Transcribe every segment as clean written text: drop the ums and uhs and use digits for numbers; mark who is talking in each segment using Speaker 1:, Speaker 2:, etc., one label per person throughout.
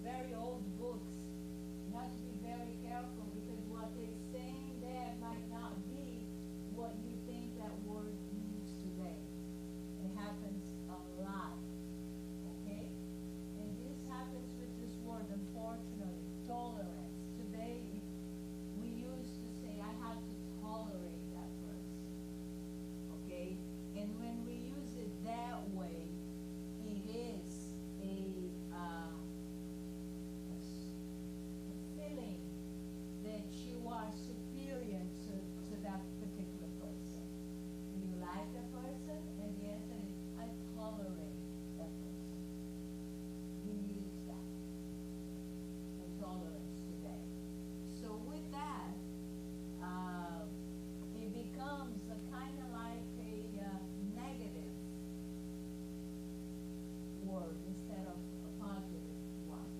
Speaker 1: very old books. You have to be very careful because what they're saying there might not be what you think that word means today. It happens a lot, okay? And this happens with this word, unfortunately, tolerance. Today, we used to say, I have to tolerate that person, okay? And when we use it that way, it is a feeling that you are superior to that particular person. Do you like the person? And the answer is, I tolerate that person. We use that for tolerance today. So with that, it becomes a kind of like a negative word instead of a positive one.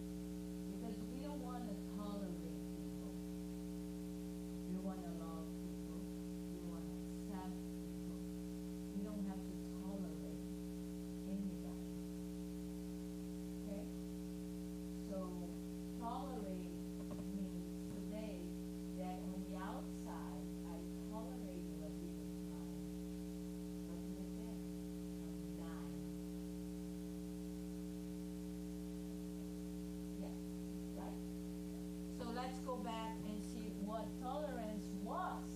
Speaker 1: Because we don't want to tolerate people. We want to love people. We want to accept people. We don't have to tolerate anybody. Okay? So tolerate means today that on the outside I tolerate you a different time, but within I'm dying. Yeah, right? So let's go back and see what tolerance was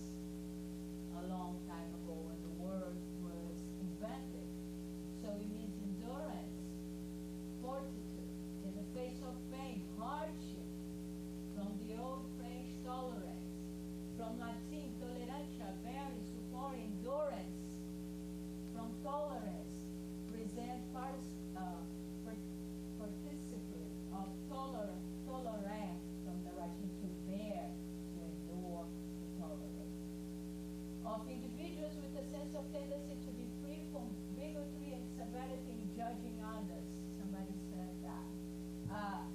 Speaker 1: a long time ago when the word was invented. So it means endurance, fortitude, in the face of pain, hardship, from the old French tolerance, from Latin tolerancia, very support, endurance, from tolerance, present participant of tolerant, from the Russian to bear, to endure, to tolerate. Of individuals with a sense of tendency to be free from bigotry and severity in judging others. Somebody said that.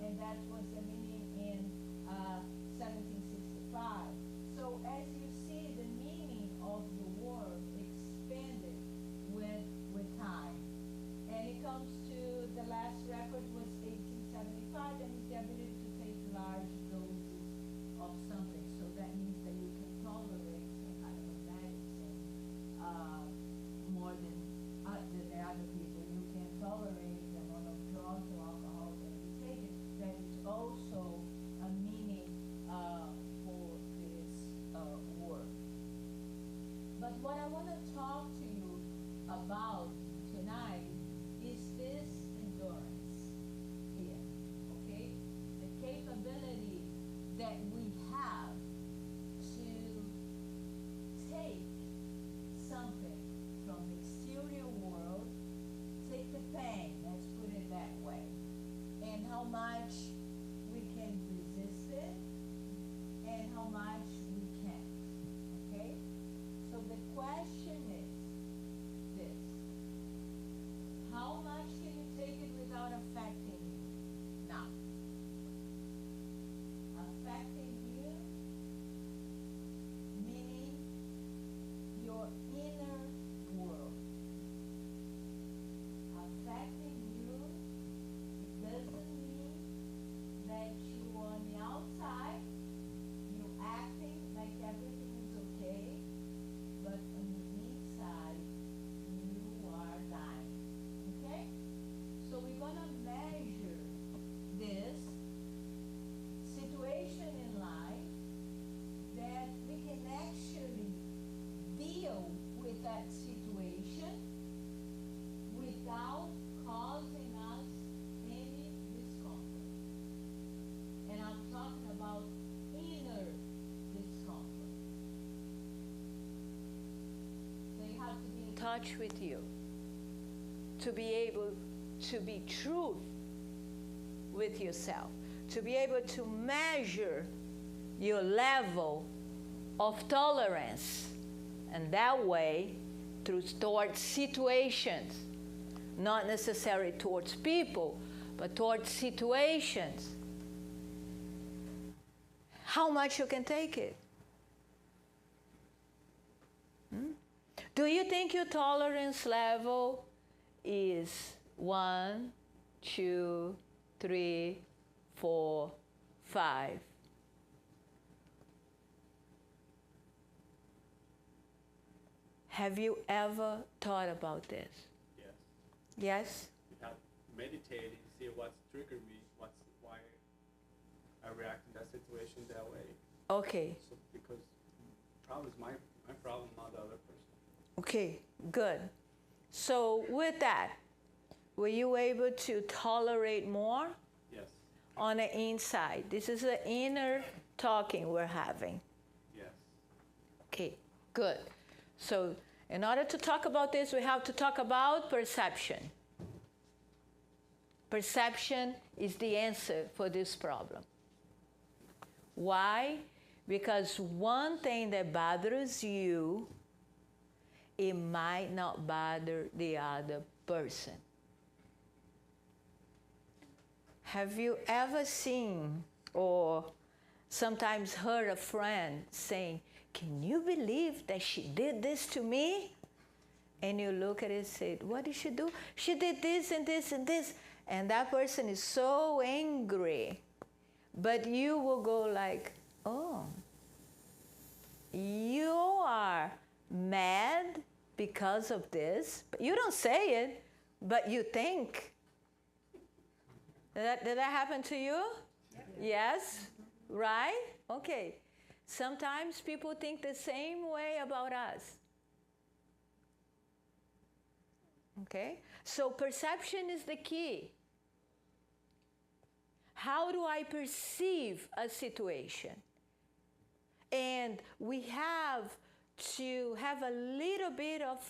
Speaker 1: And that was the meaning in 1765. So as you see, the meaning of the word expanded with time. And it comes to the last record was 1875, and it's the ability to take large doses of something. So that means that you can tolerate some kind of a medicine more than the other people. You can tolerate the amount of drugs or alcohol that you take it. That is also a meaning for this word. But what I want to talk to you about tonight is this endurance here, okay? The capability that we have to take something from the exterior world, take the pain, let's put it that way, and how much we can resist it and how much we can't, okay? So the question is this: how much can you take it without affecting you? Now, affecting you meaning your inner world. Affecting you, it doesn't mean that you on the outside, you're acting like everything is okay, but on the inside, you are dying. Okay? So we're going to measure this situation in life that we can actually deal with that situation without causing us any discomfort. And I'm talking about inner discomfort. So you have to be in touch with you to be able to be true with yourself, to be able to measure your level of tolerance, and that way towards situations, not necessarily towards people, but towards situations, how much you can take it. Do you think your tolerance level is 1, 2, 3, 4, 5. Have you ever thought about this?
Speaker 2: Yes.
Speaker 1: Yes?
Speaker 2: Without meditating, see what's triggered me, why I react in that situation that way.
Speaker 1: Okay.
Speaker 2: So because problem is my problem, not the other person.
Speaker 1: Okay, good. So with that, were you able to tolerate more?
Speaker 2: Yes.
Speaker 1: On the inside. This is the inner talking we're having.
Speaker 2: Yes.
Speaker 1: Okay, good. So in order to talk about this, we have to talk about perception. Perception is the answer for this problem. Why? Because one thing that bothers you, it might not bother the other person. Have you ever seen or sometimes heard a friend saying, "Can you believe that she did this to me?" And you look at it and say, "What did she do?" "She did this and this and this." And that person is so angry. But you will go like, "Oh, you are mad because of this." But you don't say it, but you think. Did that happen to you? Yeah. Yes? Right? Okay. Sometimes people think the same way about us. Okay? So perception is the key. How do I perceive a situation? And we have to have a little bit of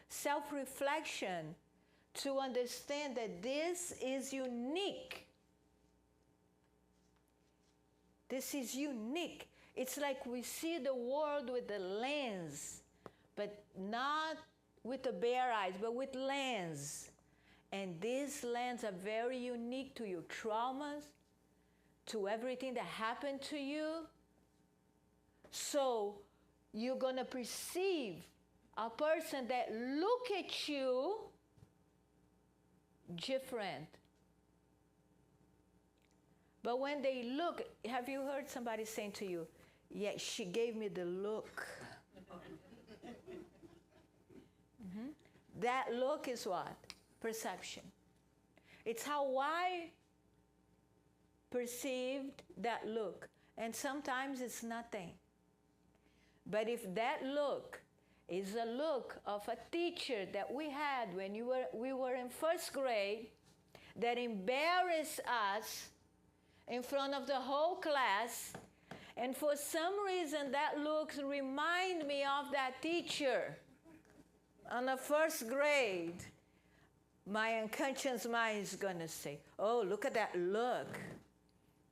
Speaker 1: self-reflection to understand that this is unique. This is unique. It's like we see the world with the lens, but not with the bare eyes, but with lens. And these lenses are very unique to your traumas, to everything that happened to you. So you're going to perceive a person that look at you different. But when they look, have you heard somebody saying to you, "Yeah, she gave me the look"? Mm-hmm. That look is what? Perception. It's how I perceived that look. And sometimes it's nothing. But if that look is a look of a teacher that we had when we were in first grade that embarrassed us in front of the whole class, and for some reason that look remind me of that teacher on the first grade, my unconscious mind is going to say, "Oh, look at that look."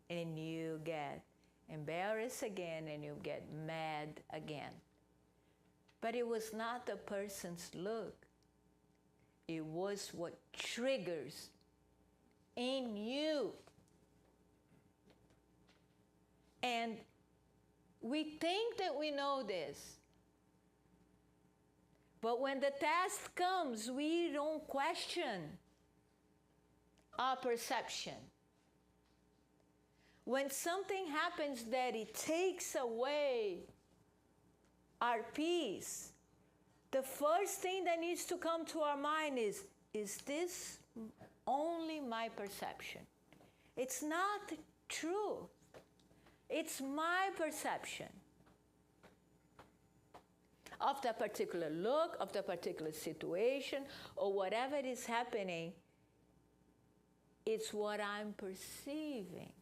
Speaker 1: And you get embarrassed again and you get mad again. But it was not the person's look. It was what triggers in you. And we think that we know this. But when the test comes, we don't question our perception. When something happens that it takes away our peace, the first thing that needs to come to our mind is this only my perception? It's not true. It's my perception of the particular look, of the particular situation, or whatever is happening. It's what I'm perceiving.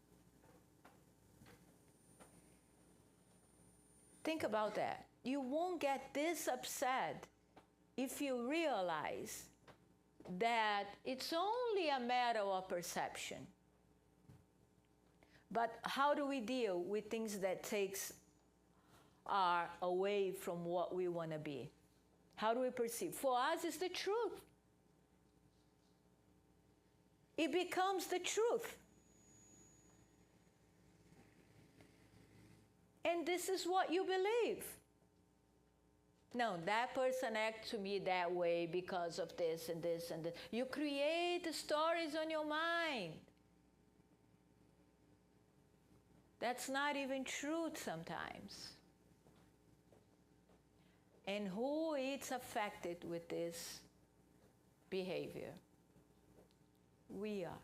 Speaker 1: Think about that. You won't get this upset if you realize that it's only a matter of perception. But how do we deal with things that takes are away from what we want to be? How do we perceive? For us, it's the truth. It becomes the truth. And this is what you believe. No, that person acted to me that way because of this and this and this. You create the stories on your mind. that's not even truth sometimes. And who is affected with this behavior? We are.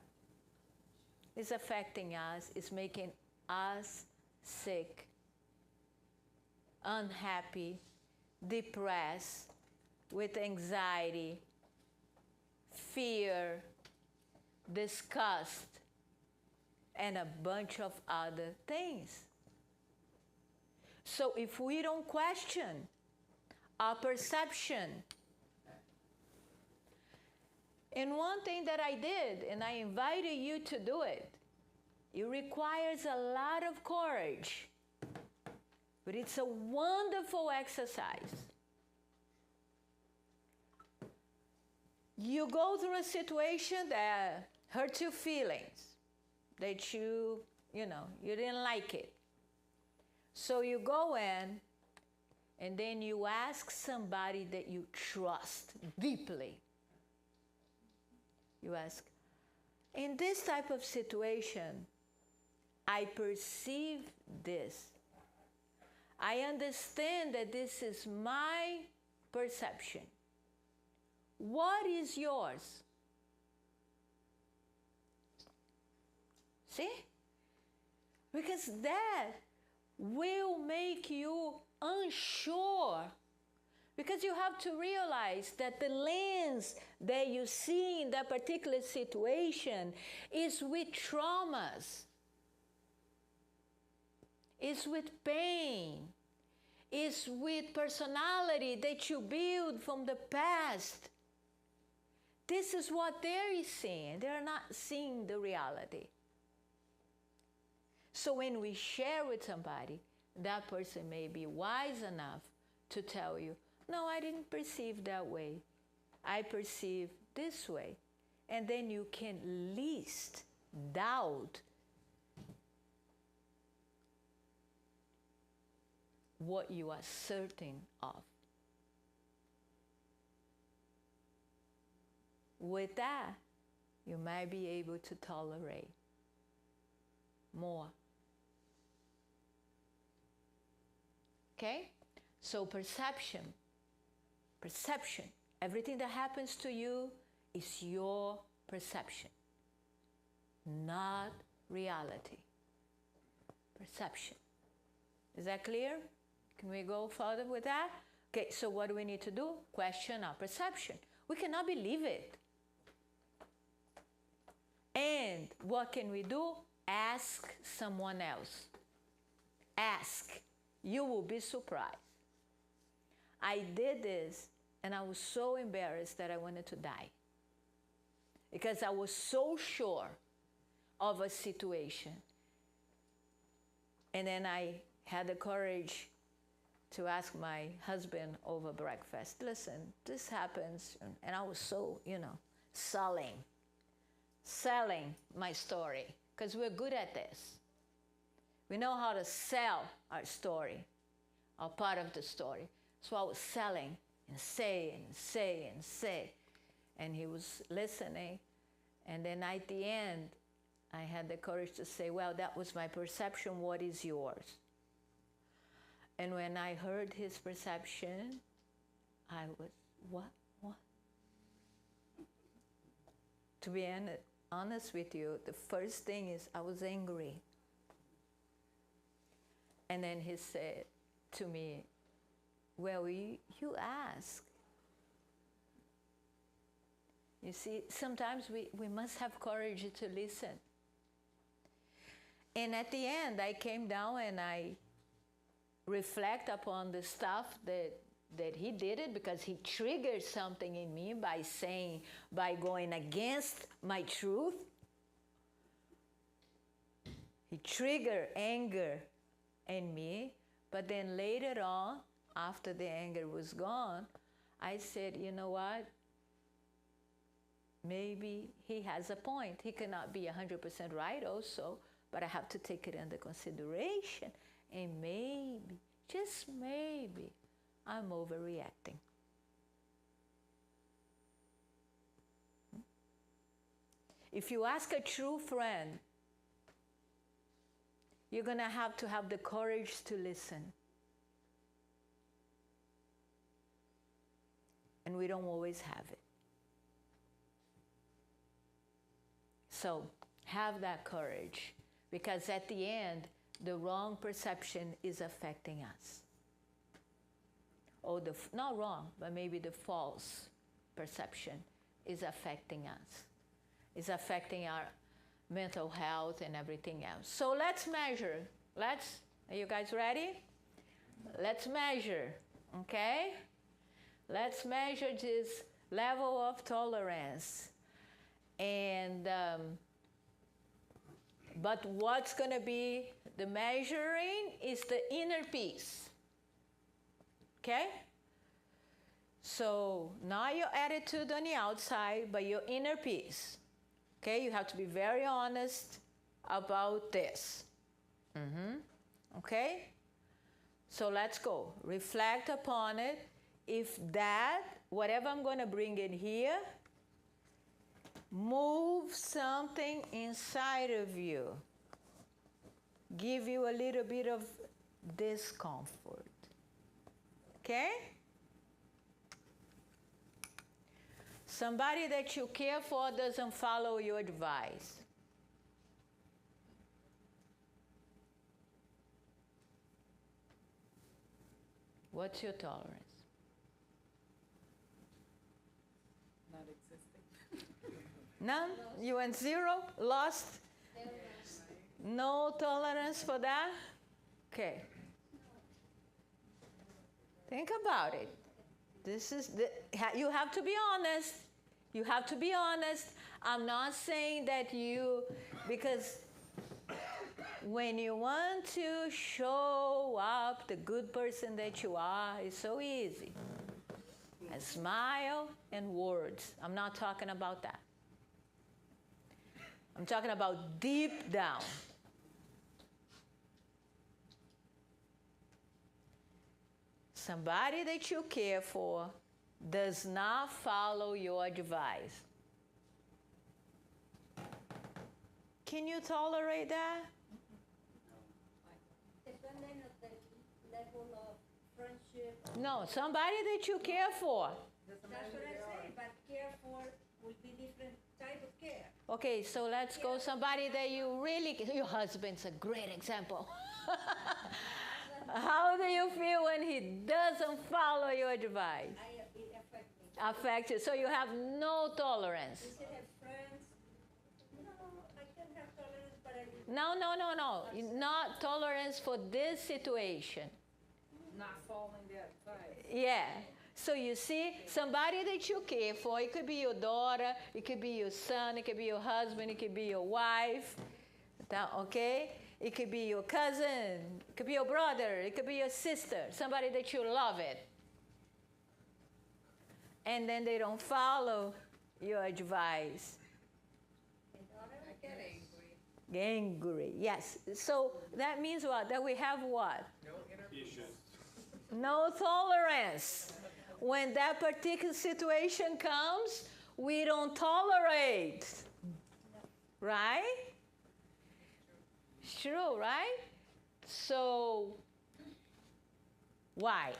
Speaker 1: It's affecting us, it's making us sick, unhappy, depressed, with anxiety, fear, disgust, and a bunch of other things. So if we don't question our perception, and one thing that I did, and I invited you to do it, it requires a lot of courage, but it's a wonderful exercise. You go through a situation that hurts your feelings, that you didn't like it. So you go in, and then you ask somebody that you trust deeply. You ask, in this type of situation, I perceive this. I understand that this is my perception. What is yours? See? Because that will make you unsure. Because you have to realize that the lens that you see in that particular situation is with traumas, is with pain, is with personality that you build from the past. This is what they're seeing. They're not seeing the reality. So when we share with somebody, that person may be wise enough to tell you, no, I didn't perceive that way. I perceive this way. And then you can least doubt what you are certain of. With that, you might be able to tolerate more. Okay? So perception, everything that happens to you is your perception, not reality. Perception. Is that clear? Can we go further with that? Okay, so what do we need to do? Question our perception. We cannot believe it. And what can we do? Ask someone else. Ask. You will be surprised. I did this, and I was so embarrassed that I wanted to die. Because I was so sure of a situation. And then I had the courage to ask my husband over breakfast, listen, this happens. And I was so, selling my story, because we're good at this. We know how to sell our story, or part of the story. So I was selling and say. And he was listening. And then at the end, I had the courage to say, well, that was my perception. What is yours? And when I heard his perception, I was, what? To be honest with you, the first thing is I was angry. And then he said to me, well, you ask. You see, sometimes we must have courage to listen. And at the end, I came down and I reflect upon the stuff that he did it, because he triggered something in me by going against my truth. He triggered anger in me, but then later on, after the anger was gone, I said, you know what? Maybe he has a point. He cannot be 100% right also, but I have to take it under consideration. And maybe, just maybe, I'm overreacting. If you ask a true friend, you're going to have the courage to listen. And we don't always have it. So have that courage, because at the end, the wrong perception is affecting us. Or not wrong, but maybe the false perception is affecting us. It's affecting our mental health and everything else. So let's measure. Are you guys ready? Let's measure, okay? Let's measure this level of tolerance. And, but what's going to be the measuring is the inner peace. Okay? So not your attitude on the outside, but your inner peace. Okay? You have to be very honest about this. Okay? So let's go. Reflect upon it. If that, whatever I'm going to bring in here, move something inside of you, give you a little bit of discomfort. Okay? Somebody that you care for doesn't follow your advice. What's your tolerance?
Speaker 3: Not existing.
Speaker 1: None? You went zero? Lost? No tolerance for that? Okay. Think about it. You have to be honest. You have to be honest. I'm not saying that because when you want to show up the good person that you are, it's so easy. A smile and words. I'm not talking about that. I'm talking about deep down. Somebody that you care for does not follow your advice. Can you tolerate that?
Speaker 4: Depending on the level of friendship.
Speaker 1: No, somebody that you care for.
Speaker 4: That's what I say, but care for will be different type of care.
Speaker 1: Okay, so let's go somebody that you really, your husband's a great example. How do you feel when he doesn't follow your advice?
Speaker 4: It affects me.
Speaker 1: Affects you, so you have no tolerance.
Speaker 4: You should have friends. No, I can have tolerance, but I
Speaker 1: No. Not tolerance for this situation.
Speaker 3: Not following the advice.
Speaker 1: Yeah. So you see, somebody that you care for, it could be your daughter, it could be your son, it could be your husband, it could be your wife, okay? It could be your cousin, it could be your brother, it could be your sister, somebody that you love it. And then they don't follow your advice.
Speaker 3: Get angry.
Speaker 1: Angry, yes. So that means what? That we have what?
Speaker 3: No inner peace.
Speaker 1: No tolerance. When that particular situation comes, we don't tolerate. Right? It's true, right? So, why?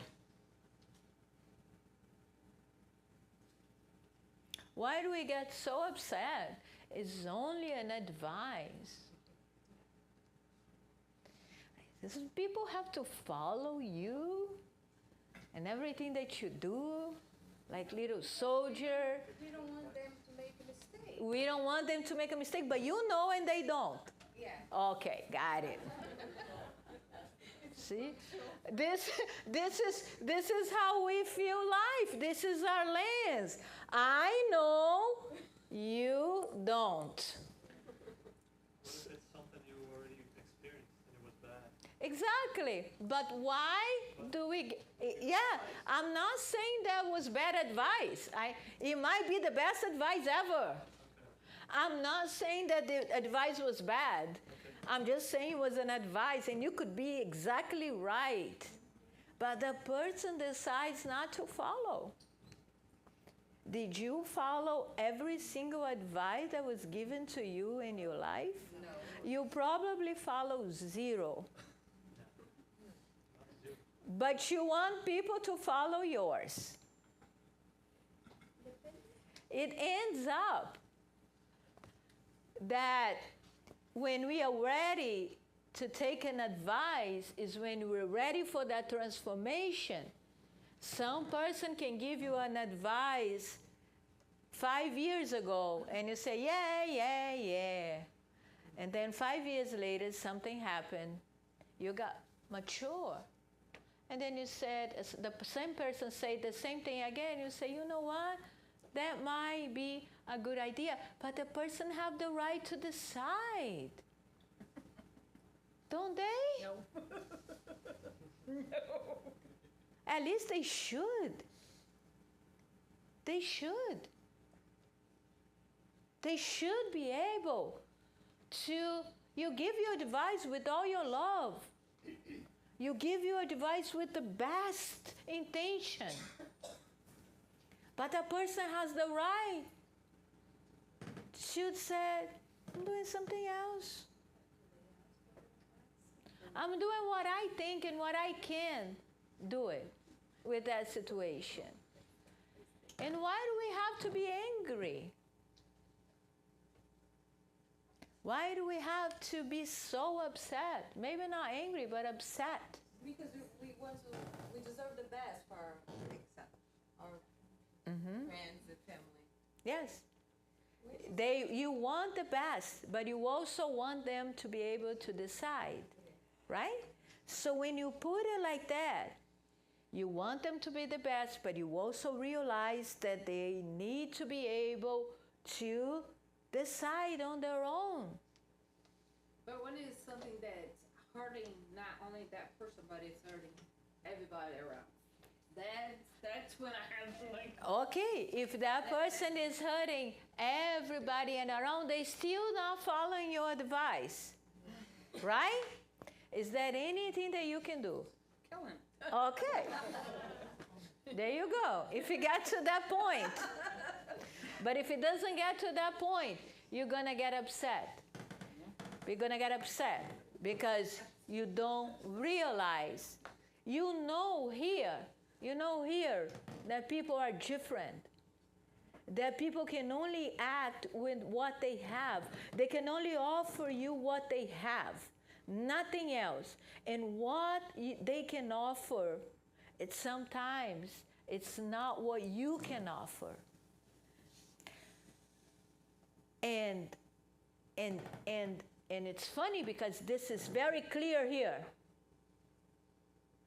Speaker 1: Why do we get so upset? It's only an advice. People have to follow you and everything that you do, like little soldier.
Speaker 4: We don't want them to make a mistake.
Speaker 1: We don't want them to make a mistake, but you know and they don't.
Speaker 4: Yeah.
Speaker 1: Okay, got it. See? This is how we feel life. This is our lens. I know, you don't.
Speaker 5: It's something you already experienced and it was bad.
Speaker 1: Exactly. But why do we... Yeah, I'm not saying that was bad advice. It might be the best advice ever. I'm not saying that the advice was bad. I'm just saying it was an advice, and you could be exactly right. But the person decides not to follow. Did you follow every single advice that was given to you in your life?
Speaker 3: No.
Speaker 1: You probably follow 0. But you want people to follow yours. It ends up that when we are ready to take an advice is when we're ready for that transformation. Some person can give you an advice 5 years ago, and you say, yeah. And then 5 years later, something happened. You got mature. And then you said, the same person said the same thing again. You say, you know what? That might be a good idea. But the person have the right to decide. Don't they?
Speaker 3: No. No.
Speaker 1: At least they should. They should. They should be able to, you give your advice with all your love. You give your advice with the best intention. But a person has the right to say, I'm doing something else. I'm doing what I think and what I can do it with that situation. And why do we have to be angry? Why do we have to be so upset? Maybe not angry, but upset.
Speaker 6: Because we deserve the best for our friends and family.
Speaker 1: Yes. You want the best, but you also want them to be able to decide, right? So when you put it like that, you want them to be the best, but you also realize that they need to be able to decide on their own.
Speaker 3: But when it's something that's hurting not only that person, but it's hurting everybody around, that's when I have to like.
Speaker 1: Okay, if that person is hurting everybody and around, they still not following your advice, right? Is there anything that you can do?
Speaker 3: Kill him.
Speaker 1: Okay. There you go. If you get to that point. But if it doesn't get to that point, you're going to get upset. You're going to get upset because you don't realize. You know here that people are different. That people can only act with what they have. They can only offer you what they have. Nothing else. And what they can offer, sometimes it's not what you can offer. And it's funny because this is very clear here.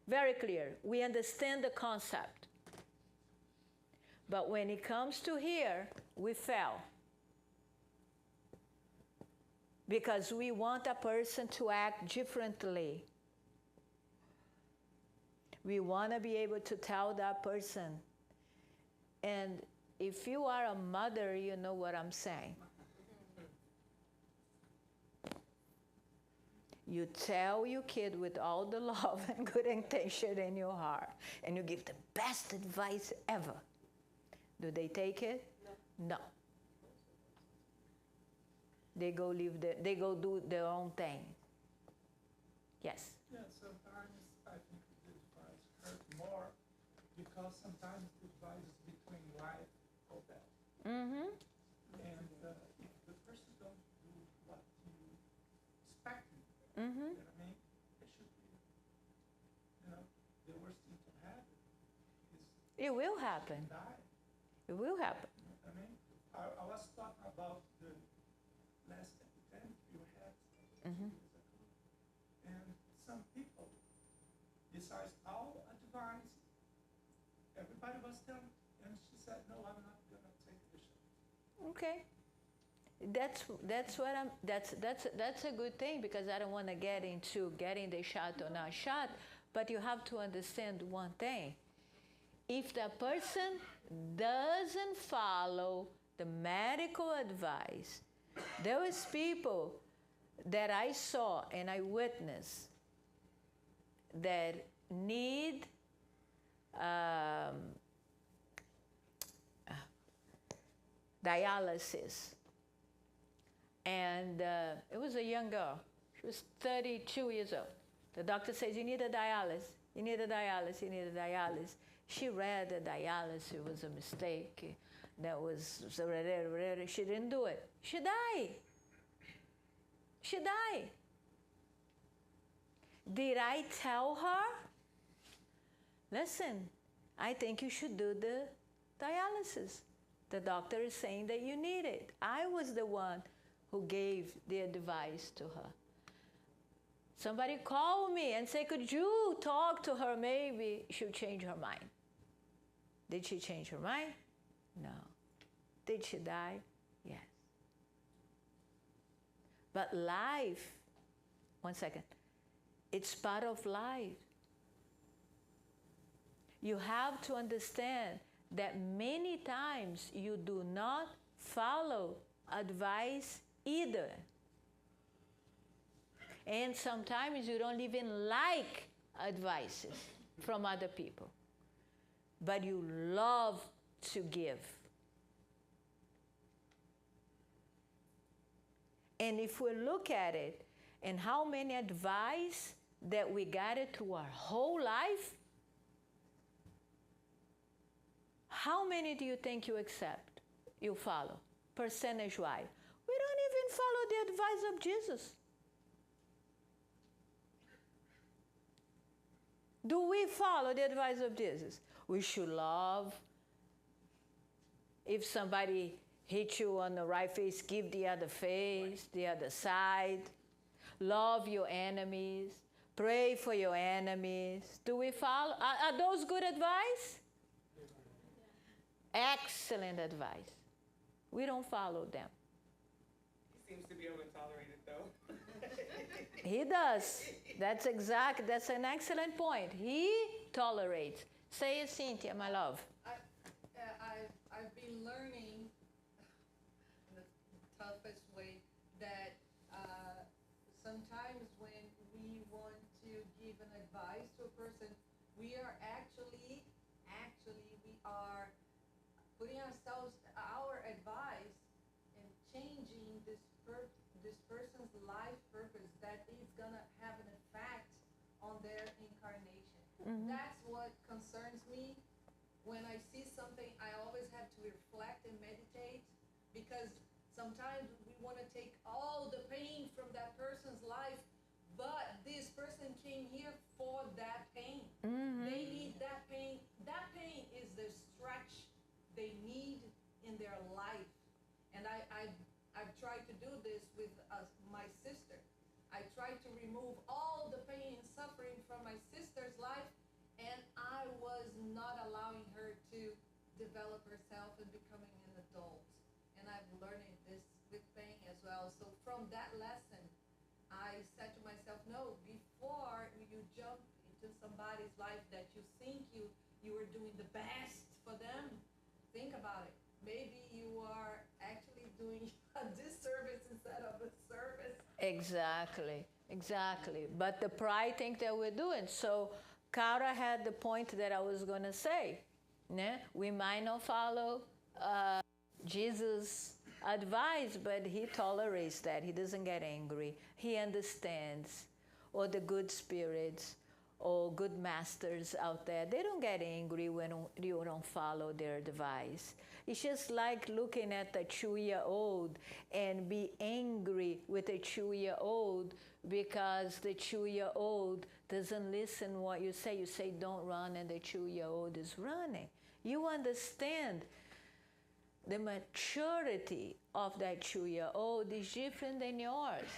Speaker 1: Very clear. We understand the concept. But when it comes to here, we fail. Because we want a person to act differently. We want to be able to tell that person. And if you are a mother, you know what I'm saying. You tell your kid with all the love and good intention in your heart, and you give the best advice ever. Do they take it? No. They go do their own thing. Yes.
Speaker 7: Yeah, sometimes I think the advice hurt more because sometimes the advice is between life or death.
Speaker 1: Mm-hmm.
Speaker 7: And if the person don't do what you expect,
Speaker 1: Mm-hmm.
Speaker 7: you know what I mean? It should be, the worst thing to happen is
Speaker 1: It will happen.
Speaker 7: die.
Speaker 1: It will happen.
Speaker 7: You know what I mean? I was talking about the last epidemic you had
Speaker 1: Mhm.
Speaker 7: years ago. And some people, besides all advice, everybody was telling, and she said, no, I'm not going to take the shot.
Speaker 1: Okay. That's a good thing because I don't want to get into getting the shot or not shot, but you have to understand one thing. If the person doesn't follow the medical advice, there was people that I saw and I witnessed that need dialysis. And And it was a young girl. She was 32 years old. The doctor says, you need a dialysis. You need a dialysis. You need a dialysis. She read the dialysis. It was a mistake. That was, she didn't do it. She died. She died. Did I tell her? Listen, I think you should do the dialysis. The doctor is saying that you need it. I was the one who gave the advice to her. Somebody called me and said, could you talk to her? Maybe she'll change her mind. Did she change her mind? No. Did she die? Yes. But life, one second, it's part of life. You have to understand that many times you do not follow advice either. And sometimes you don't even like advices from other people, but you love to give. And if we look at it, and how many advice that we got it through our whole life, how many do you think you accept, you follow, percentage-wise? We don't even follow the advice of Jesus. Do we follow the advice of Jesus? We should love. If somebody hits you on the right face, give the other face, the other side. Love your enemies. Pray for your enemies. Do we follow? Are those good advice? Excellent advice. We don't follow them.
Speaker 2: He seems to be able to tolerate it, though.
Speaker 1: He does. That's an excellent point. He tolerates. Say it, Cynthia, my love.
Speaker 8: I've been learning in the toughest way that sometimes when we want to give an advice to a person, we are actually we are putting our advice and changing this person's life purpose that is gonna have an effect on their incarnation. Mm-hmm. That's what concerns me. When I see something, I always have to reflect and meditate, because sometimes we want to take all the pain from that person's life, but this person came here for that pain. Mm-hmm. They need that pain. That pain is the stretch they need in their life. And I've tried to do this with my sister. I tried to remove all the pain and suffering from my sister's life, and I was not allowing her to develop herself and becoming an adult. And I've learned this with pain as well. So from that lesson, I said to myself, no, before you jump into somebody's life that you think you are doing the best for them, think about it. Maybe you are actually doing a disservice instead of a service. Exactly. But the pride thing that we're doing. So Cara had the point that I was going to say. Yeah? We might not follow Jesus' advice, but he tolerates that. He doesn't get angry. He understands. Or the good spirits or good masters out there, they don't get angry when you don't follow their advice. It's just like looking at a 2-year-old and be angry with a 2-year-old because the 2-year-old doesn't listen what you say. You say, don't run, and the 2-year-old is running. You understand the maturity of that 2-year-old is different than yours.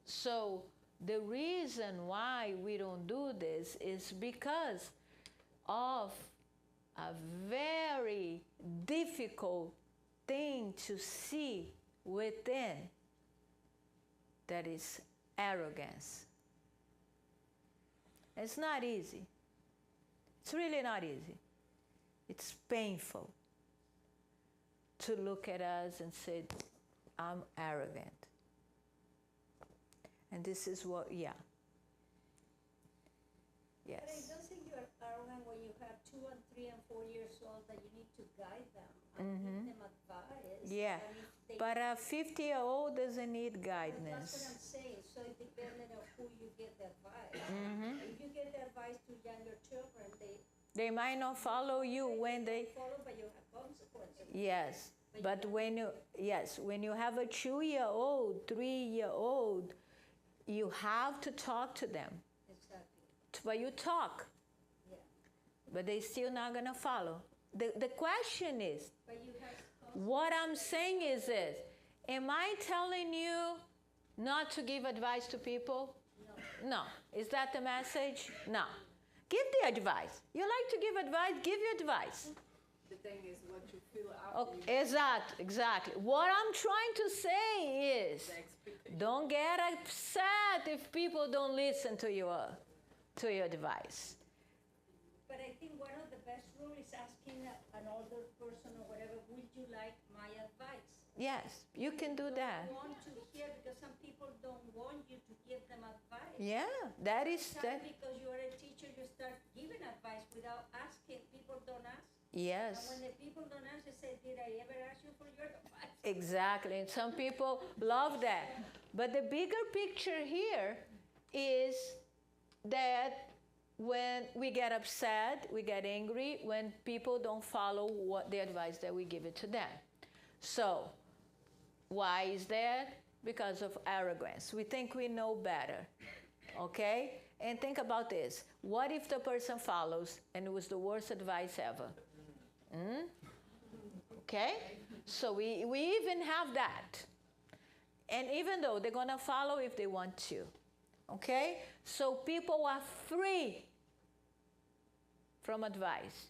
Speaker 8: So the reason why we don't do this is because of a very difficult thing to see within, that is arrogance. It's not easy. It's really not easy. It's painful to look at us and say, I'm arrogant. And this is what, yeah. Yes.
Speaker 4: But I don't think you're arrogant when you have 2 and 3 and 4 years old that you need to guide them. give them advice.
Speaker 1: Yeah.
Speaker 4: and if they-
Speaker 1: But a 50-year-old doesn't need
Speaker 4: That's what
Speaker 1: guidance.
Speaker 4: I'm saying, so it depends on who you get the advice.
Speaker 1: Mm-hmm.
Speaker 4: If you get the advice to younger children,
Speaker 1: They might not follow you when they.
Speaker 4: follow, but you have consequences.
Speaker 1: Yes. But when you have a 2-year-old, 3-year-old, you have to talk to them.
Speaker 4: Exactly,
Speaker 1: But you talk,
Speaker 4: yeah.
Speaker 1: but they still not gonna follow. The question is,
Speaker 4: But you have
Speaker 1: what I'm saying is this: am I telling you not to give advice to people? No. Is that the message? No. Give the advice. You like to give advice? Give your advice.
Speaker 3: The thing is what you feel after you
Speaker 1: Exactly. What I'm trying to say is,
Speaker 3: the expectation.
Speaker 1: don't get upset if people don't listen to your advice.
Speaker 4: But I think one of the best rules is asking an older person or whatever, would you like my advice?
Speaker 1: Yes, you can do that.
Speaker 4: Don't want to hear, because some people don't want you to give them advice.
Speaker 1: Yeah, that is
Speaker 4: Sometimes
Speaker 1: that.
Speaker 4: because you are a teacher, you start giving advice without asking. People don't ask.
Speaker 1: Yes,
Speaker 4: And when the people don't ask, they say, did I ever ask you for your advice?
Speaker 1: exactly. And some people love that. But the bigger picture here is that when we get upset, we get angry when people don't follow the advice that we give it to them. So, why is that? Because of arrogance. We think we know better, okay? And think about this. What if the person follows and it was the worst advice ever? Okay? So we even have that. And even though they're gonna follow if they want to, okay? So people are free from advice,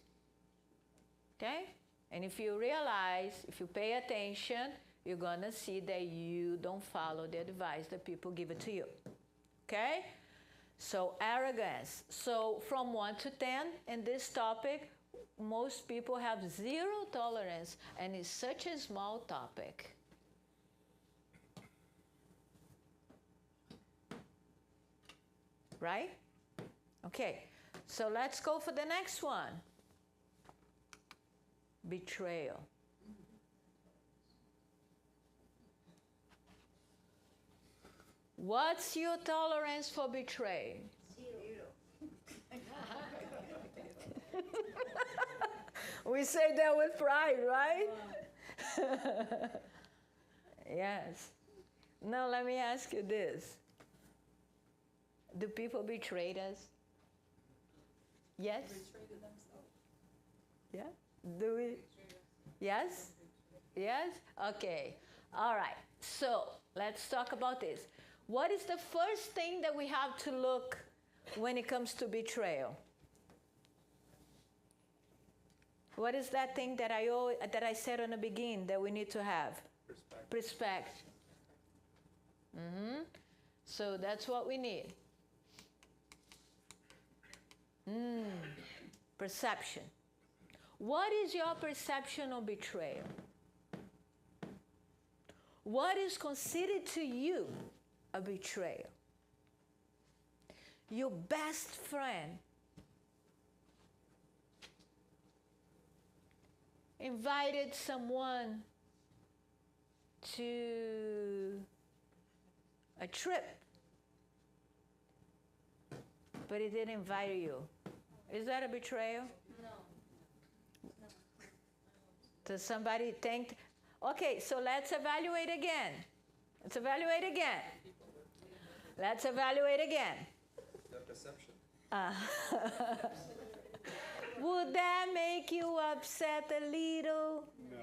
Speaker 1: okay? And if you realize, if you pay attention, you're gonna see that you don't follow the advice that people give it to you, okay? So arrogance. So from 1 to 10 in this topic, most people have 0 tolerance, and it's such a small topic. Right? Okay, so let's go for the next one. Betrayal. What's your tolerance for betrayal?
Speaker 4: 0.
Speaker 1: We say that with pride, right? Yes. Now let me ask you this. Do people betray us? Yes? Yeah? Do we? Yes? Yes? Okay. All right. So let's talk about this. What is the first thing that we have to look when it comes to betrayal? What is that thing that I said in the beginning that we need to have? Respect. So that's what we need. Perception. What is your perception of betrayal? What is considered to you a betrayal? Your best friend invited someone to a trip, but he didn't invite you. Is that a betrayal?
Speaker 4: No.
Speaker 1: Does somebody think? Okay, so let's evaluate again. Let's evaluate again. Let's evaluate again.
Speaker 2: The perception.
Speaker 1: Would that make you upset a little?
Speaker 2: No.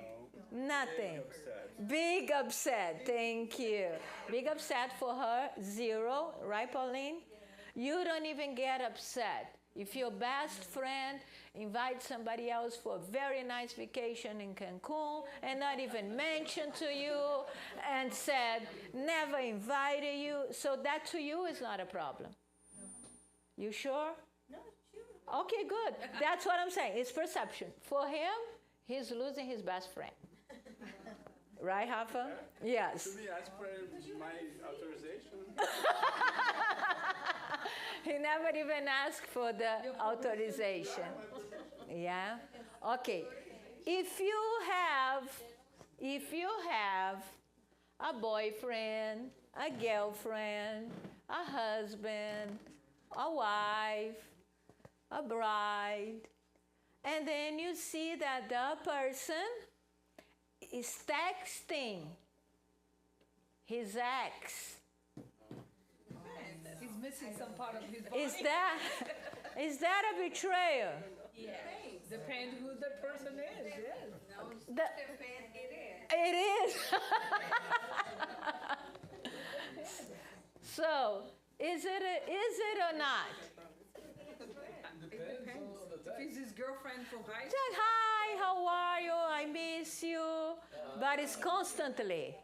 Speaker 1: Nothing.
Speaker 2: Upset.
Speaker 1: Big upset, thank you. Big upset for her, 0, right, Pauline? You don't even get upset. If your best friend invites somebody else for a very nice vacation in Cancun and not even mentioned to you and said, never invited you, so that to you is not a problem. You sure?
Speaker 4: No, sure.
Speaker 1: Okay, good. That's what I'm saying. It's perception. For him, he's losing his best friend. Right, Rafa? Yes.
Speaker 2: Should we ask for my authorization?
Speaker 1: He never even asked for the authorization. Yeah? Okay. if you have a boyfriend, a girlfriend, a husband, a wife, a bride, and then you see that the person is texting his ex.
Speaker 3: He's missing some part of his body.
Speaker 1: Is that a betrayal?
Speaker 3: Yes. Depends who the person is, yes.
Speaker 1: It is. So, is it or not?
Speaker 3: It depends. If he's his girlfriend from high
Speaker 1: It's
Speaker 3: school.
Speaker 1: like, hi, how are you? I miss you. But it's constantly.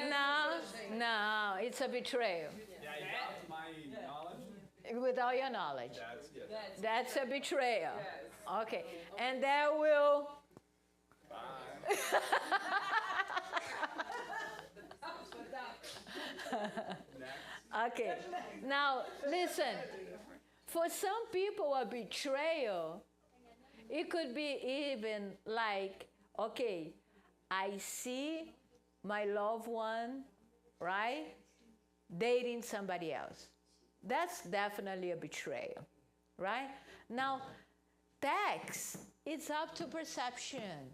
Speaker 1: No, it's a betrayal.
Speaker 2: Yeah, without my knowledge.
Speaker 1: Without your knowledge.
Speaker 2: Yes.
Speaker 1: That's a betrayal. Okay. And that will.
Speaker 2: Bye.
Speaker 1: Okay. Now, listen. For some people, a betrayal, it could be even like, okay, I see my loved one, right, dating somebody else. That's definitely a betrayal, right? Now, text, it's up to perception,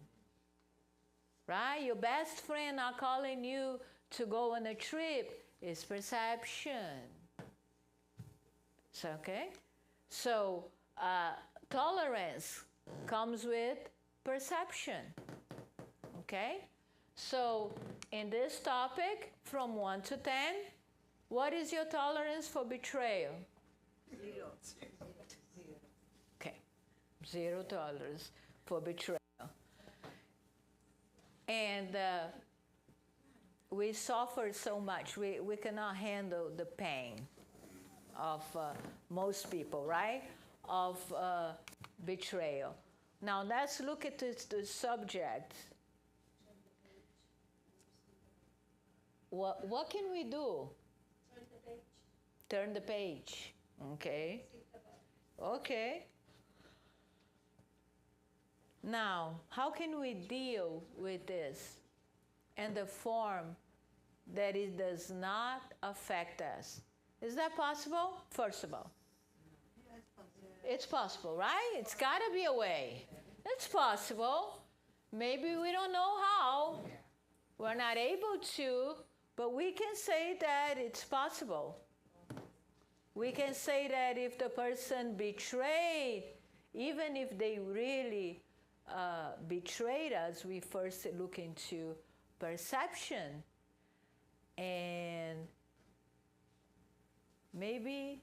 Speaker 1: right? Your best friend are calling you to go on a trip. It's perception. So, okay? So, tolerance comes with perception, okay? So, in this topic, from 1 to 10, what is your tolerance for betrayal?
Speaker 4: 0.
Speaker 1: Okay, 0 tolerance for betrayal. And we suffer so much, we cannot handle the pain of most people, right? Of betrayal. Now let's look at the subject. What can we do? Turn the page. Okay. Okay. Now, how can we deal with this in the form that it does not affect us? Is that possible? First of all, it's possible, right? It's got to be a way. It's possible. Maybe we don't know how. We're not able to, but we can say that it's possible. We can say that if the person betrayed, even if they really betrayed us, we first look into perception. And maybe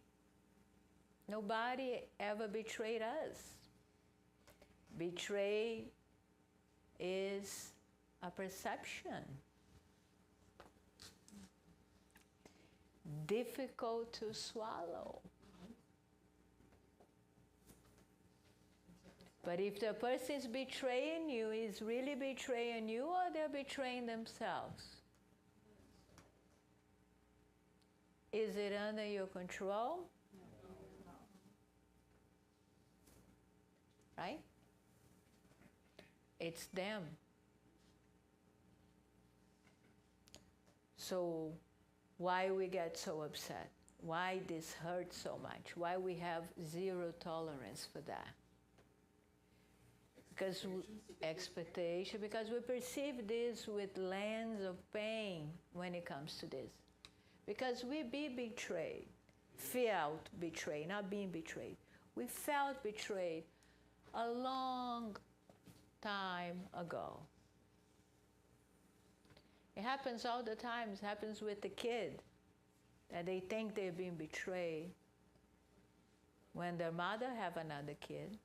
Speaker 1: nobody ever betrayed us. Betray is a perception. Difficult to swallow. But if the person is betraying you, is really betraying you, or they're betraying themselves? Is it under your control? Right? It's them. So why we get so upset? Why this hurts so much? Why we have 0 tolerance for that? Because expectation, because we perceive this with lens of pain when it comes to this. Because we be betrayed, felt betrayed, not being betrayed. We felt betrayed a long time ago. It happens all the time. It happens with the kid, that they think they're being betrayed when their mother have another kid.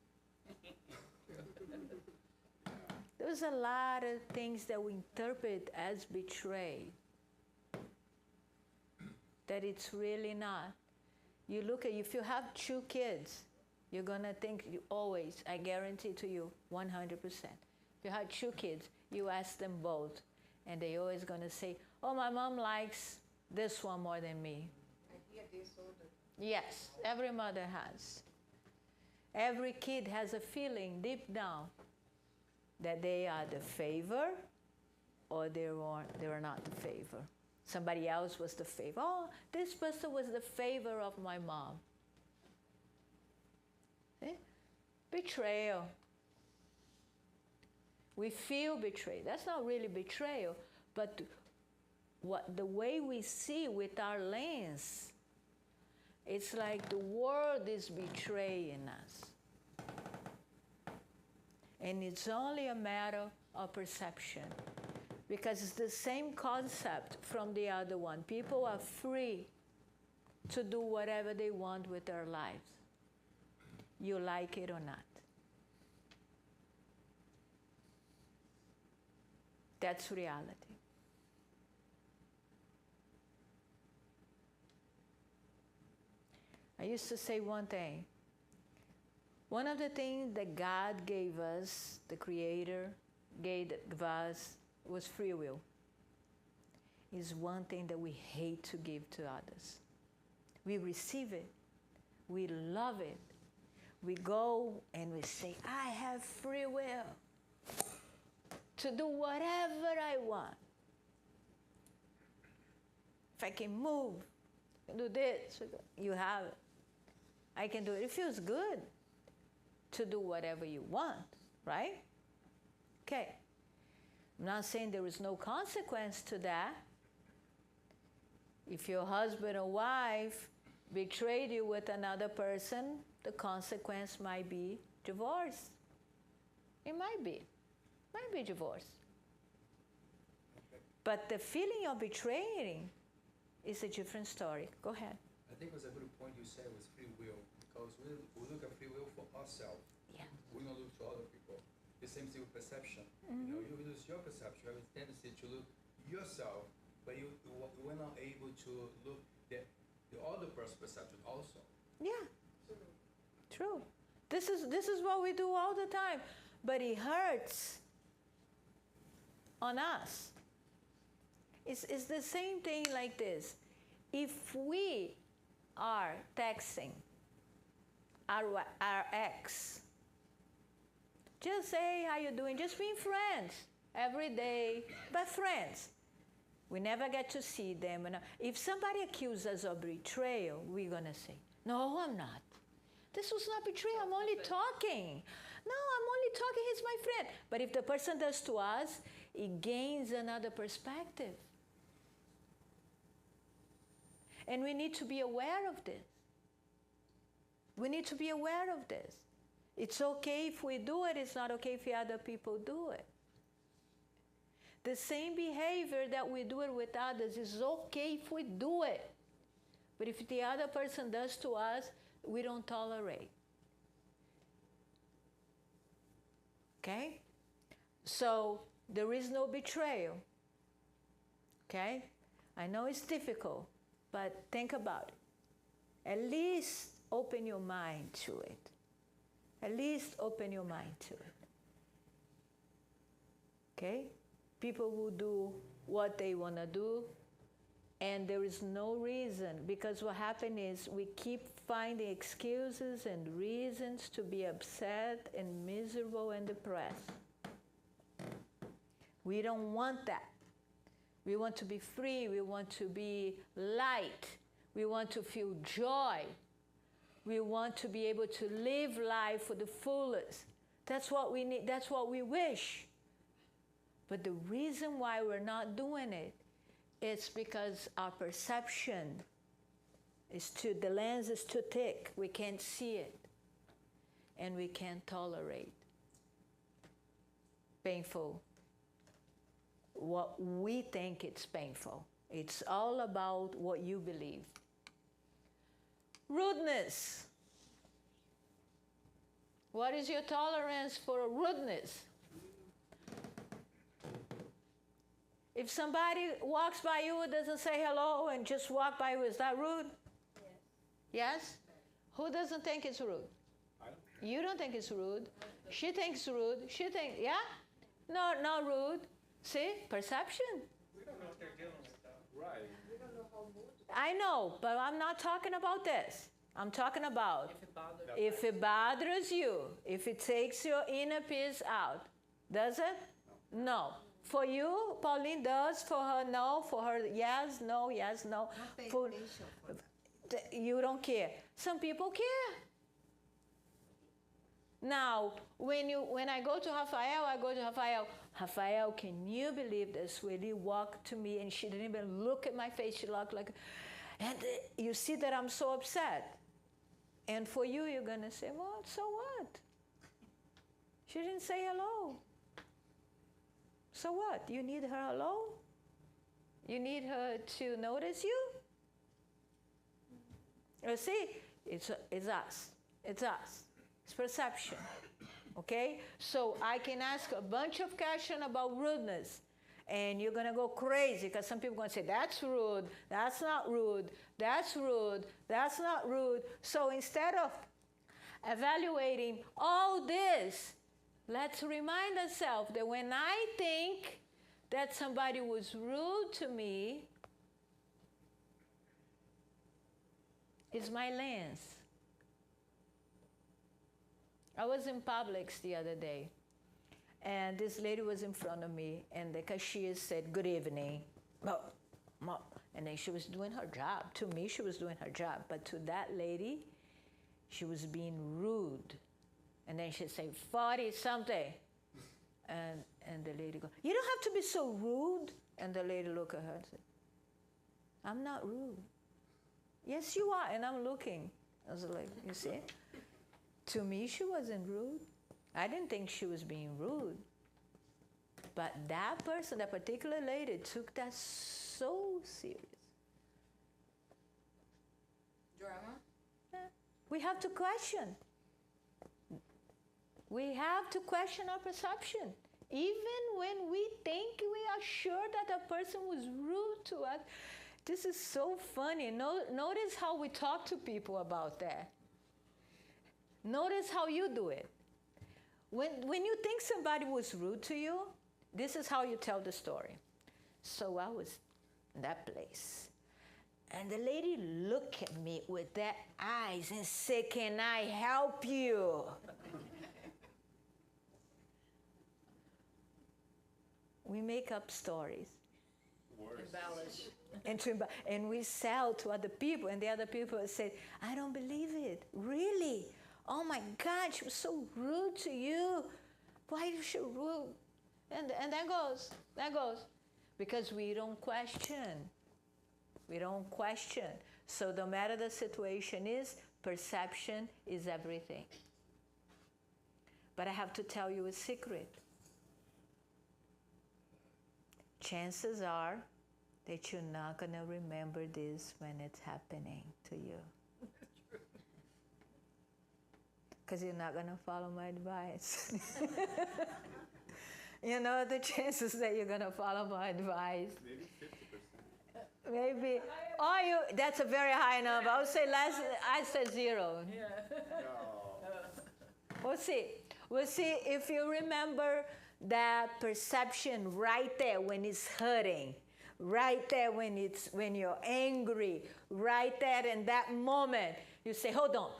Speaker 1: There's a lot of things that we interpret as betrayed that it's really not. You look at, if you have 2 kids, you're gonna think always, I guarantee to you, 100%. If you have 2 kids, you ask them both, and they always gonna say, oh, my mom likes this one more than me. Yes, every mother has. Every kid has a feeling deep down that they are the favor or they were not the favor. Somebody else was the favor. Oh, this person was the favor of my mom. See? Betrayal. We feel betrayed. That's not really betrayal, but the way we see with our lens, it's like the world is betraying us. And it's only a matter of perception, because it's the same concept from the other one. People are free to do whatever they want with their lives. You like it or not. That's reality. I used to say one thing. One of the things that God gave us, the Creator gave us, was free will. Is one thing that we hate to give to others. We receive it. We love it. We go and we say, I have free will to do whatever I want. If I can move, do this, you have it. I can do it. It feels good to do whatever you want, right? Okay. I'm not saying there is no consequence to that. If your husband or wife betrayed you with another person, the consequence might be divorce. It might be. Might be divorce. But the feeling of betraying is a different story. Go ahead.
Speaker 9: I think it was a good point you said was free will, because we look at free will for ourselves.
Speaker 1: Yeah.
Speaker 9: We don't look to other people. The same thing with perception.
Speaker 1: Mm-hmm.
Speaker 9: You know, you lose your perception. You have a tendency to look yourself, but you were not able to look at the other person's perception also.
Speaker 1: Yeah. True. This is what we do all the time, but it hurts on us. It's the same thing like this. If we are texting our ex, just say how you doing, just being friends every day, but friends. We never get to see them. And if somebody accuses us of betrayal, we're going to say, no, I'm not. This was not betrayal, I'm only talking. No, I'm only talking, he's my friend. But if the person does to us, it gains another perspective. And we need to be aware of this. We need to be aware of this. It's okay if we do it, it's not okay if other people do it. The same behavior that we do it with others is okay if we do it. But if the other person does to us, we don't tolerate. Okay? So there is no betrayal. Okay? I know it's difficult, but think about it. At least open your mind to it. At least open your mind to it. Okay? People will do what they want to do, and there is no reason, because what happens is we keep finding excuses and reasons to be upset and miserable and depressed. We don't want that. We want to be free. We want to be light. We want to feel joy. We want to be able to live life for the fullest. That's what we need. That's what we wish. But the reason why we're not doing it is because our perception the lens is too thick. We can't see it. And we can't tolerate painful, what we think it's painful. It's all about what you believe. Rudeness. What is your tolerance for rudeness? If somebody walks by you and doesn't say hello and just walk by you, is that rude? Yes. Yes? Who doesn't think it's rude?
Speaker 2: I don't.
Speaker 1: You don't think it's rude. She thinks rude. She thinks, yeah? No, not rude. See? Perception.
Speaker 5: We don't know what they're dealing with, though.
Speaker 2: Right.
Speaker 8: We don't know how mood.
Speaker 1: I know, but I'm not talking about this. I'm talking about
Speaker 3: If it bothers
Speaker 1: if it bothers you, if it takes your inner peace out, Does it? No. For you, Pauline does. For her, no. For her, yes, no, yes, no. For, you don't care. Some people care. Now, when I go to Rafael, I go to Rafael. Rafael, can you believe this? When he walked to me and she didn't even look at my face, she looked like, and you see that I'm so upset. And for you, you're going to say, well, so what? She didn't say hello. So what? You need her hello? You need her to notice you? You see, it's us. It's us. It's perception. Okay? So I can ask a bunch of questions about rudeness, and you're going to go crazy because some people are going to say, that's rude, that's not rude, that's rude, that's not rude. So instead of evaluating all this, let's remind ourselves that when I think that somebody was rude to me, it's my lens. I was in Publix the other day, and this lady was in front of me, and the cashier said, good evening. And then she was doing her job. To me, she was doing her job. But to that lady, she was being rude. And then she'd say, 40-something. And the lady goes, you don't have to be so rude. And the lady looked at her and said, I'm not rude. Yes, you are. And I'm looking. I was like, you see? To me, she wasn't rude. I didn't think she was being rude. But that person, that particular lady, took that so serious.
Speaker 6: Drama?
Speaker 1: Yeah. We have to question. We have to question our perception. Even when we think we are sure that a person was rude to us. This is so funny. Notice how we talk to people about that. Notice how you do it. When you think somebody was rude to you, this is how you tell the story. So I was in that place. And the lady looked at me with that eyes and said, can I help you? We make up stories.
Speaker 3: Embellish.
Speaker 1: And we sell to other people, and the other people say, I don't believe it. Really? Oh my God, she was so rude to you. Why is she rude? And that goes. Because we don't question. We don't question. So no matter the situation is, perception is everything. But I have to tell you a secret. Chances are that you're not going to remember this when it's happening to you. Because you're not going to follow my advice. You know the chances that you're going to follow my advice?
Speaker 2: Maybe 50%.
Speaker 1: Maybe. Oh, that's a very high number. I would say less. I said 0.
Speaker 3: Yeah.
Speaker 2: No.
Speaker 1: We'll see. We'll see if you remember that perception right there when it's hurting, right there when you're angry, right there in that moment. You say, hold on.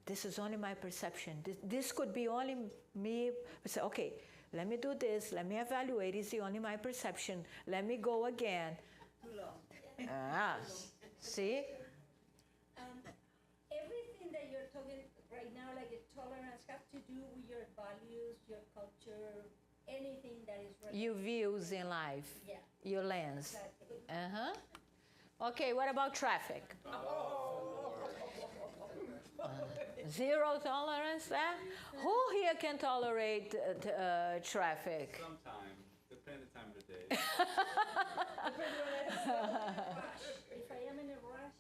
Speaker 1: This is only my perception. This could be only me. We say, okay, let me do this. Let me evaluate. Is it only my perception? Let me go again. See?
Speaker 4: Everything that you're talking right now, like a tolerance, have to do with your values, your culture, anything that is related.
Speaker 1: Your views in life.
Speaker 4: Yeah.
Speaker 1: Your lens.
Speaker 4: Exactly.
Speaker 1: Okay, what about traffic? Zero tolerance there? Who here can tolerate traffic?
Speaker 2: Sometimes, depends the time of the day.
Speaker 4: If I am in a rush.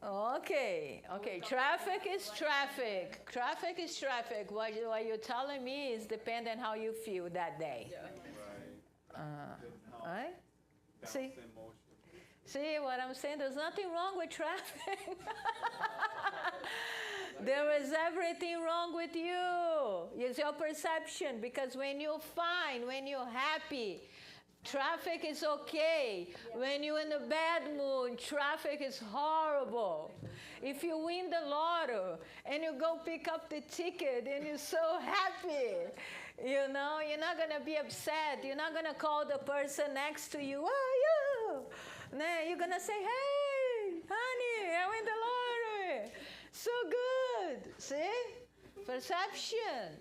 Speaker 1: Okay. Traffic is traffic. Traffic is traffic. What you're telling me is depending on how you feel that day.
Speaker 2: Right.
Speaker 1: Right? See?
Speaker 2: Balance emotion.
Speaker 1: See what I'm saying? There's nothing wrong with traffic. There is everything wrong with you. It's your perception. Because when you're fine, when you're happy, Traffic is okay. When you're in a bad mood, traffic is horrible. If you win the lotto and you go pick up the ticket and you're so happy, you know, you're not going to be upset. You're not going to call the person next to you, "Oh, you." No, you're going to say, "Hey, honey, I win the lottery. So good." See? Perception.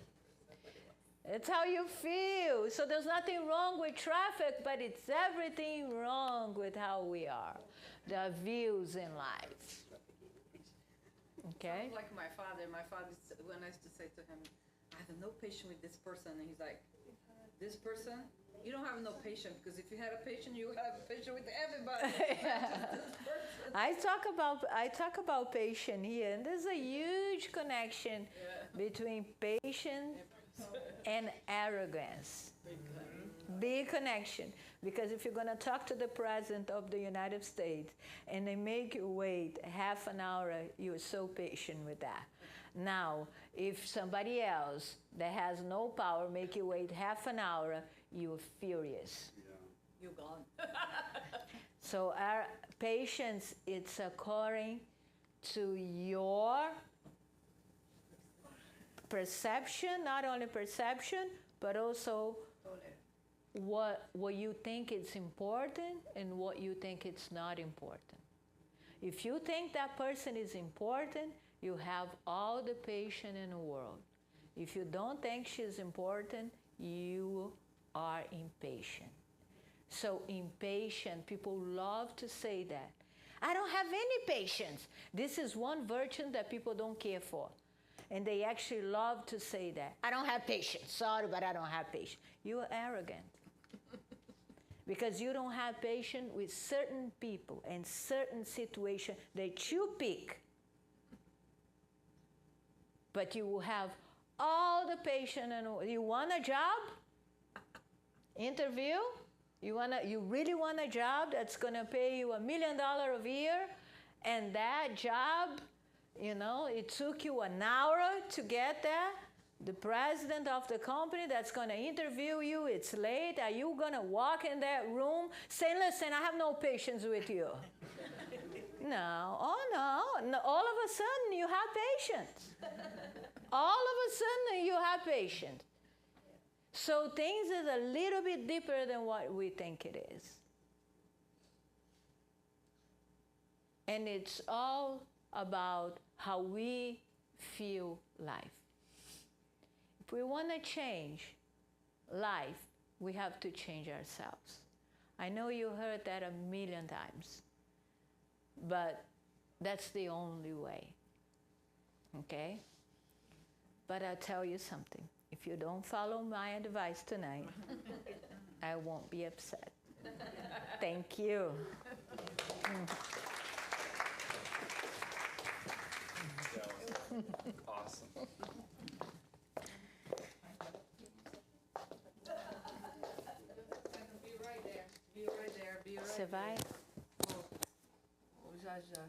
Speaker 1: It's how you feel. So there's nothing wrong with traffic, but it's everything wrong with how we are, the views in life. Okay?
Speaker 3: Like my father. My father, when I used to say to him, "I have no patience with this person," and he's like, "This person, you don't have no patience, because if you had a patient, you would have a patient with everybody."
Speaker 1: I talk about patience here, and there's a huge connection between patience and arrogance. Big connection. Because if you're going to talk to the President of the United States and they make you wait half an hour, you're so patient with that. Now, if somebody else that has no power make you wait half an hour, you're furious.
Speaker 3: You're gone.
Speaker 1: So our patience, it's according to your perception, not only perception, but also what you think is important and what you think it's not important. If you think that person is important, you have all the patience in the world. If you don't think she's important, you are impatient. So impatient, people love to say that. "I don't have any patience." This is one virtue that people don't care for. And they actually love to say that. "I don't have patience. Sorry, but I don't have patience." You are arrogant. Because you don't have patience with certain people and certain situations that you pick. But you will have all the patience. You want a job? Interview? You really want a job that's going to pay you $1 million a year? And that job, you know, it took you an hour to get there. The president of the company that's going to interview you, it's late. Are you going to walk in that room saying, "Listen, I have no patience with you"? No. Oh, no. All of a sudden, you have patience. All of a sudden, you have patience. So things is a little bit deeper than what we think it is. And it's all about how we feel life. If we want to change life, we have to change ourselves. I know you heard that 1,000,000 times, but that's the only way. Okay? But I'll tell you something. If you don't follow my advice tonight, I won't be upset. Thank you.
Speaker 2: Awesome.
Speaker 3: Be right there.
Speaker 1: Você vai?
Speaker 3: Vou já já.